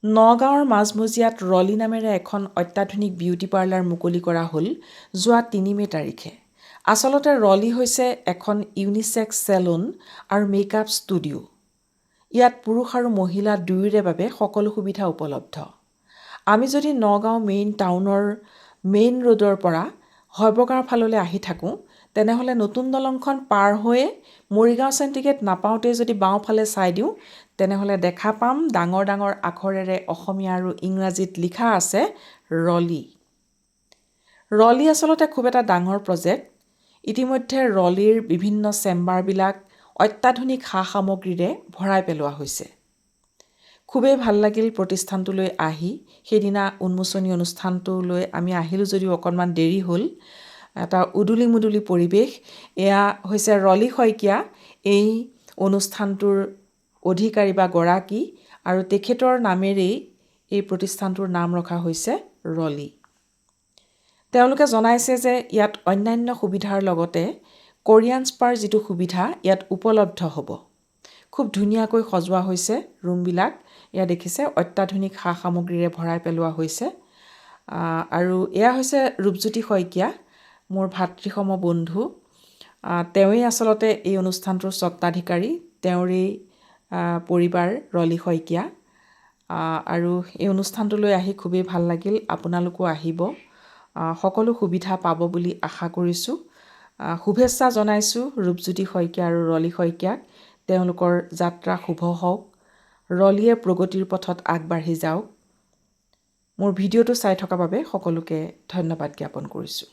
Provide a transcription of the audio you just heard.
নগাঁৱৰ মাজমজিয়াত ৰলি নামেৰে এখন অত্যাধুনিক বিউটি পাৰ্লাৰ মুকলি কৰা হ'ল যোৱা ৩ মে' তাৰিখে। আচলতে ৰলি হৈছে এখন ইউনিছেক্স চেলুন আৰু মেকআপ ষ্টুডিঅ'। ইয়াত পুৰুষ আৰু মহিলা দুয়োৰে বাবে সকলো সুবিধা উপলব্ধ। আমি যদি নগাঁও মেইন টাউনৰ মেইন ৰোডৰ পৰা শৈবগাঁৱৰ ফাললৈ আহি থাকোঁ, তেনেহ'লে নতুন দলংখন পাৰ হৈয়ে মৰিগাঁও চেণ্টিগেট নাপাওঁতেই যদি বাওঁফালে চাই দিওঁ, তেনেহ'লে দেখা পাম ডাঙৰ ডাঙৰ আখৰেৰে অসমীয়া আৰু ইংৰাজীত লিখা আছে ৰলি। ৰলি আচলতে খুব এটা ডাঙৰ প্ৰজেক্ট। ইতিমধ্যে ৰলিৰ বিভিন্ন চেম্বাৰবিলাক অত্যাধুনিক সা সামগ্ৰীৰে ভৰাই পেলোৱা হৈছে। খুবেই ভাল লাগিল প্ৰতিষ্ঠানটোলৈ আহি। সেইদিনা উন্মোচনী অনুষ্ঠানটোলৈ আমি আহিলোঁ যদিও অকণমান দেৰি হ'ল। এটা উদুলি মুদুলি পৰিৱেশ। এয়া হৈছে ৰলি শইকীয়া, এই অনুষ্ঠানটোৰ অধিকাৰী বা গৰাকী, আৰু তেখেতৰ নামেৰেই এই প্ৰতিষ্ঠানটোৰ নাম ৰখা হৈছে ৰলি। তেওঁলোকে জনাইছে যে ইয়াত অন্যান্য সুবিধাৰ লগতে কোৰিয়ান স্পাৰ যিটো সুবিধা ইয়াত উপলব্ধ হ'ব। খুব ধুনীয়াকৈ সজোৱা হৈছে ৰুমবিলাক। এয়া দেখিছে অত্যাধুনিক সা সামগ্ৰীৰে ভৰাই পেলোৱা হৈছে। আৰু এয়া হৈছে ৰূপজ্যোতি শইকীয়া, মোৰ ভাতৃসম বন্ধু। তেওঁৱেই আচলতে এই অনুষ্ঠানটোৰ স্বত্বাধিকাৰী, তেওঁৰেই পৰিবাৰ ৰলি শইকীয়া। আৰু এই অনুষ্ঠানটোলৈ আহি খুবেই ভাল লাগিল। আপোনালোকো আহিব, সকলো সুবিধা পাব বুলি আশা কৰিছোঁ। শুভেচ্ছা জনাইছোঁ ৰূপজ্যোতি শইকীয়া আৰু ৰলি শইকীয়াক। তেওঁলোকৰ যাত্ৰা শুভ হওক, ৰলিয়ে প্ৰগতিৰ পথত আগবাঢ়ি যাওক। মোৰ ভিডিঅ'টো চাই থকাৰ বাবে সকলোকে ধন্যবাদ জ্ঞাপন কৰিছোঁ।